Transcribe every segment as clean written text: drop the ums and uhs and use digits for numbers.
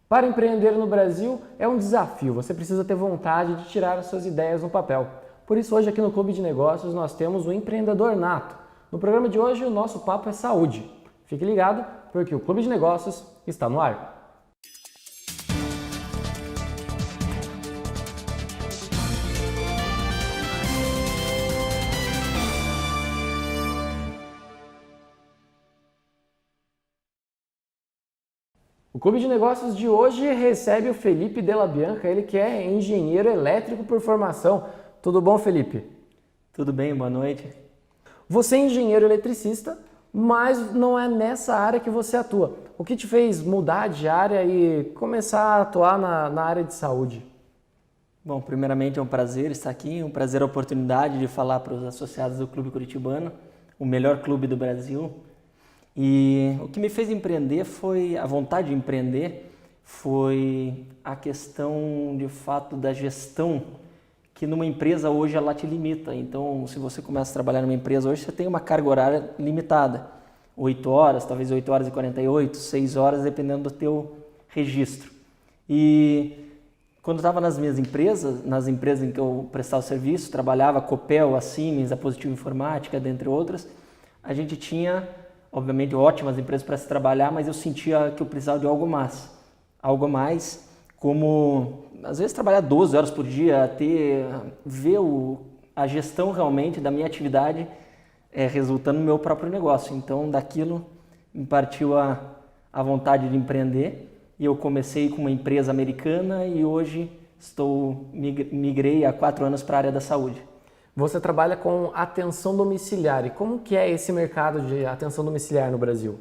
Para empreender no Brasil é um desafio, você precisa ter vontade de tirar as suas ideias no papel. Por isso hoje aqui no Clube de Negócios nós temos o Empreendedor Nato. No programa de hoje o nosso papo é saúde. Fique ligado porque o Clube de Negócios está no ar. O Clube de Negócios de hoje recebe o Felipe Della Bianca, ele que é engenheiro elétrico por formação. Tudo bom, Felipe? Tudo bem, boa noite. Você é engenheiro eletricista, mas não é nessa área que você atua. O que te fez mudar de área e começar a atuar na área de saúde? Bom, primeiramente é um prazer estar aqui, um prazer a oportunidade de falar para os associados do Clube Curitibano, o melhor clube do Brasil. E o que me fez empreender foi, a vontade de empreender, foi a questão de fato da gestão, que numa empresa hoje ela te limita. Então, se você começa a trabalhar numa empresa hoje, você tem uma carga horária limitada. 8 horas, talvez 8 horas e 48, 6 horas, dependendo do teu registro. E quando eu estava nas minhas empresas, nas empresas em que eu prestava serviço, trabalhava a Copel, a Siemens, a Positivo Informática, dentre outras, a gente tinha, obviamente, ótimas empresas para se trabalhar, mas eu sentia que eu precisava de algo mais. Algo mais, como, às vezes, trabalhar 12 horas por dia, ver a gestão realmente da minha atividade resultando no meu próprio negócio. Então, daquilo me partiu a vontade de empreender. E eu comecei com uma empresa americana e hoje migrei há 4 anos para a área da saúde. Você trabalha com atenção domiciliar. E como que é esse mercado de atenção domiciliar no Brasil?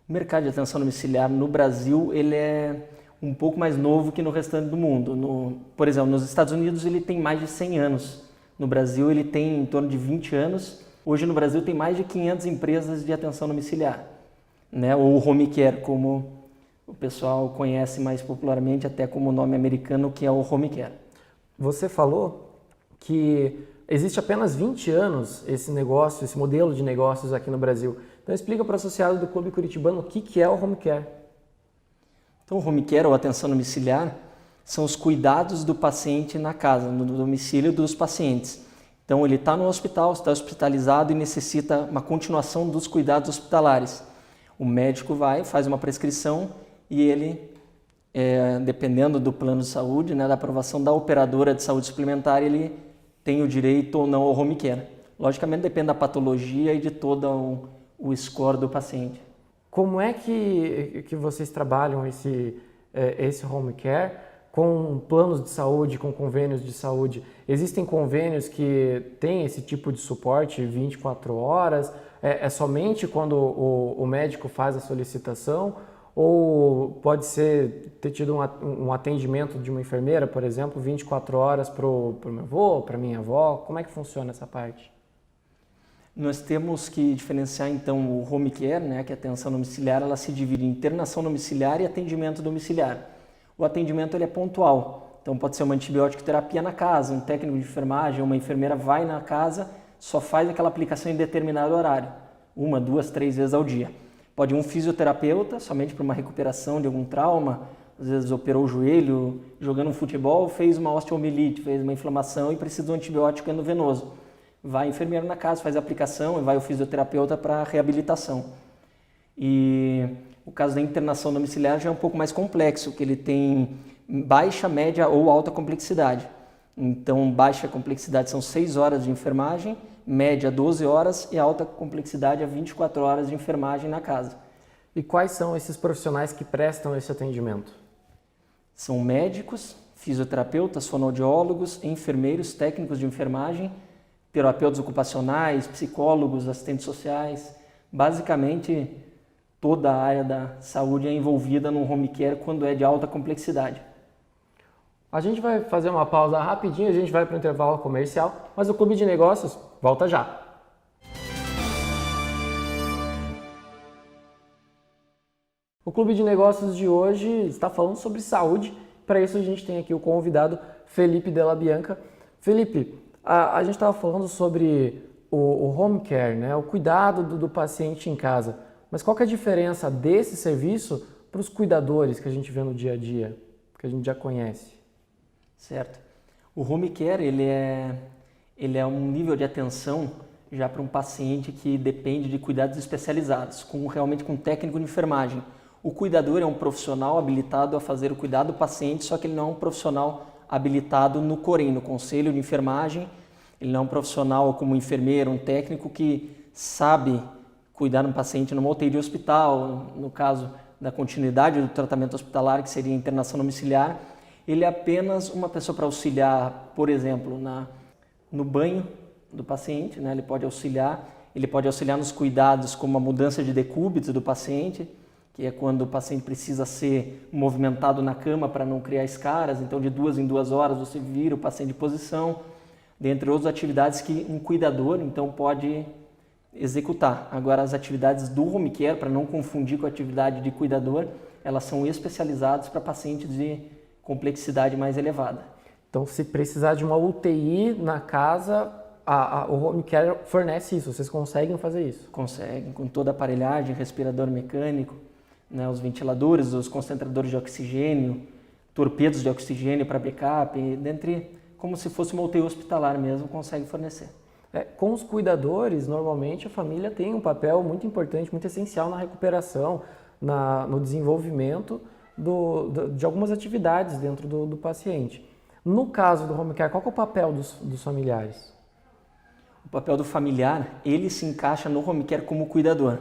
O mercado de atenção domiciliar no Brasil ele é um pouco mais novo que no restante do mundo. Por exemplo, nos Estados Unidos ele tem mais de 100 anos. No Brasil ele tem em torno de 20 anos. Hoje no Brasil tem mais de 500 empresas de atenção domiciliar, né? Ou home care, como o pessoal conhece mais popularmente até como nome americano, que é o home care. Você falou que existe apenas 20 anos esse negócio, esse modelo de negócios aqui no Brasil. Então explica para o associado do Clube Curitibano o que é o home care. Então o home care ou atenção domiciliar são os cuidados do paciente na casa, no domicílio dos pacientes. Então ele está no hospital, está hospitalizado e necessita uma continuação dos cuidados hospitalares. O médico vai, faz uma prescrição e ele, dependendo do plano de saúde, né, da aprovação da operadora de saúde suplementar, ele tem o direito ou não ao home care. Logicamente depende da patologia e de todo o score do paciente. Como é que vocês trabalham esse home care com planos de saúde, com convênios de saúde? Existem convênios que têm esse tipo de suporte 24 horas? É somente quando o médico faz a solicitação? Ou pode ter tido um atendimento de uma enfermeira, por exemplo, 24 horas para o meu avô, para minha avó? Como é que funciona essa parte? Nós temos que diferenciar então o home care, né, que é a atenção domiciliar, ela se divide em internação domiciliar e atendimento domiciliar. O atendimento ele é pontual, então pode ser uma antibiótico terapia na casa, um técnico de enfermagem, uma enfermeira vai na casa, só faz aquela aplicação em determinado horário, 1, 2, 3 vezes ao dia. Pode ir um fisioterapeuta, somente para uma recuperação de algum trauma, às vezes operou o joelho, jogando um futebol, fez uma osteomielite, fez uma inflamação e precisa de um antibiótico endovenoso. Vai o enfermeiro na casa, faz a aplicação e vai o fisioterapeuta para a reabilitação. E o caso da internação domiciliar já é um pouco mais complexo, que ele tem baixa, média ou alta complexidade. Então, baixa complexidade são 6 horas de enfermagem, média 12 horas e alta complexidade é 24 horas de enfermagem na casa. E quais são esses profissionais que prestam esse atendimento? São médicos, fisioterapeutas, fonoaudiólogos, enfermeiros, técnicos de enfermagem, terapeutas ocupacionais, psicólogos, assistentes sociais. Basicamente, toda a área da saúde é envolvida no home care quando é de alta complexidade. A gente vai fazer uma pausa rapidinho, a gente vai para o intervalo comercial, mas o Clube de Negócios volta já. O Clube de Negócios de hoje está falando sobre saúde. Para isso a gente tem aqui o convidado Felipe Della Bianca. Felipe, a gente estava falando sobre o home care, né? O cuidado do paciente em casa. Mas qual que é a diferença desse serviço os cuidadores que a gente vê no dia a dia, que a gente já conhece? Certo. O home care, ele é um nível de atenção já para um paciente que depende de cuidados especializados, realmente com técnico de enfermagem. O cuidador é um profissional habilitado a fazer o cuidado do paciente, só que ele não é um profissional habilitado no COREN, no Conselho de Enfermagem. Ele não é um profissional como um enfermeiro, um técnico que sabe cuidar de um paciente numa UTI de hospital, no caso da continuidade do tratamento hospitalar, que seria a internação domiciliar. Ele é apenas uma pessoa para auxiliar, por exemplo, no banho do paciente, né? Ele pode auxiliar nos cuidados como a mudança de decúbito do paciente, que é quando o paciente precisa ser movimentado na cama para não criar escaras, então de 2 em 2 horas você vira o paciente de posição, dentre outras atividades que um cuidador então pode executar. Agora as atividades do home care, para não confundir com a atividade de cuidador, elas são especializadas para pacientes de complexidade mais elevada. Então, se precisar de uma UTI na casa, o home care fornece isso, vocês conseguem fazer isso? Conseguem, com toda a aparelhagem, respirador mecânico, né, os ventiladores, os concentradores de oxigênio, torpedos de oxigênio para backup, como se fosse uma UTI hospitalar mesmo, consegue fornecer. Com os cuidadores, normalmente a família tem um papel muito importante, muito essencial na recuperação, no desenvolvimento de algumas atividades dentro do paciente. No caso do home care, qual que é o papel dos familiares? O papel do familiar, ele se encaixa no home care como cuidador,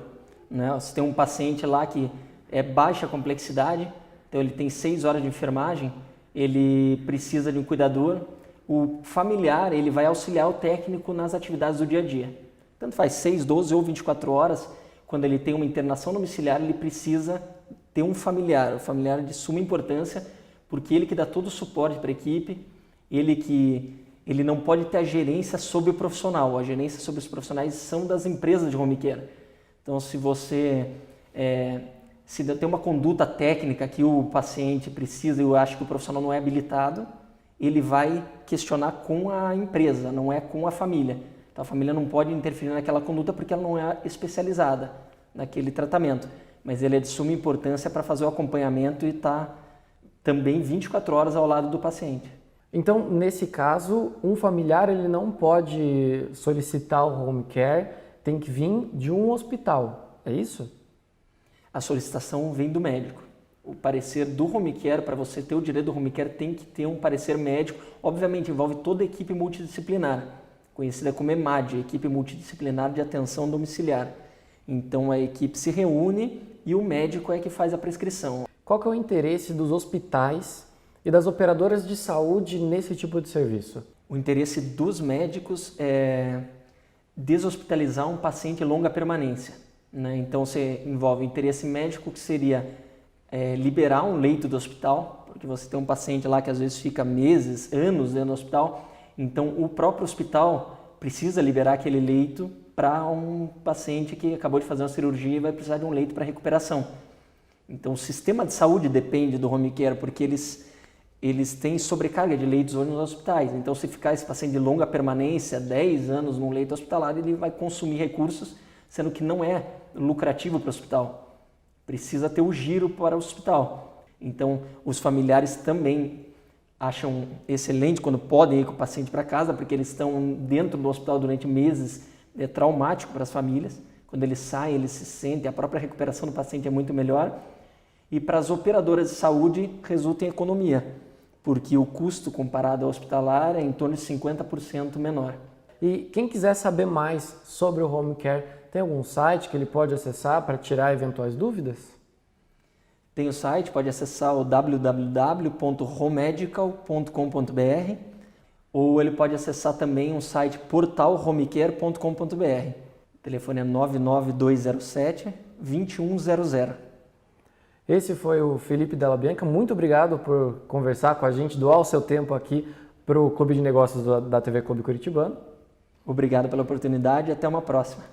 né? Você tem um paciente lá que é baixa complexidade, então ele tem 6 horas de enfermagem, ele precisa de um cuidador. O familiar, ele vai auxiliar o técnico nas atividades do dia a dia. Tanto faz 6, 12 ou 24 horas, quando ele tem uma internação domiciliar, ele precisa ter um familiar. O familiar é de suma importância, porque ele que dá todo o suporte para a equipe, ele não pode ter a gerência sobre o profissional. A gerência sobre os profissionais são das empresas de home care. Então, se você se tem uma conduta técnica que o paciente precisa e eu acho que o profissional não é habilitado, ele vai questionar com a empresa, não é com a família. Então, a família não pode interferir naquela conduta porque ela não é especializada naquele tratamento. Mas ele é de suma importância para fazer o acompanhamento e estar também 24 horas ao lado do paciente. Então, nesse caso, um familiar ele não pode solicitar o home care, tem que vir de um hospital, é isso? A solicitação vem do médico. O parecer do home care, para você ter o direito do home care, tem que ter um parecer médico. Obviamente, envolve toda a equipe multidisciplinar, conhecida como EMAD, Equipe Multidisciplinar de Atenção Domiciliar. Então, a equipe se reúne e o médico é que faz a prescrição. Qual que é o interesse dos hospitais e das operadoras de saúde nesse tipo de serviço? O interesse dos médicos é deshospitalizar um paciente longa permanência, né? Então, você envolve interesse médico, que seria liberar um leito do hospital, porque você tem um paciente lá que às vezes fica meses, anos dentro do hospital, então o próprio hospital precisa liberar aquele leito para um paciente que acabou de fazer uma cirurgia e vai precisar de um leito para recuperação. Então o sistema de saúde depende do home care, porque eles têm sobrecarga de leitos hoje nos hospitais. Então, se ficar esse paciente de longa permanência, 10 anos num leito hospitalar, ele vai consumir recursos, sendo que não é lucrativo para o hospital. Precisa ter o giro para o hospital. Então, os familiares também acham excelente quando podem ir com o paciente para casa, porque eles estão dentro do hospital durante meses, é traumático para as famílias. Quando eles saem, eles se sentem, a própria recuperação do paciente é muito melhor. E para as operadoras de saúde, resulta em economia, porque o custo comparado ao hospitalar é em torno de 50% menor. E quem quiser saber mais sobre o home care, tem algum site que ele pode acessar para tirar eventuais dúvidas? Tem o site, pode acessar o www.homedical.com.br ou ele pode acessar também o site portalhomecare.com.br. O telefone é 99207-2100. Esse foi o Felipe Della Bianca. Muito obrigado por conversar com a gente, doar o seu tempo aqui para o Clube de Negócios da TV Clube Curitibano. Obrigado pela oportunidade e até uma próxima.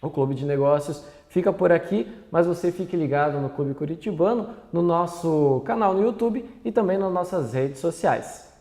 O Clube de Negócios fica por aqui, mas você fique ligado no Clube Curitibano, no nosso canal no YouTube e também nas nossas redes sociais.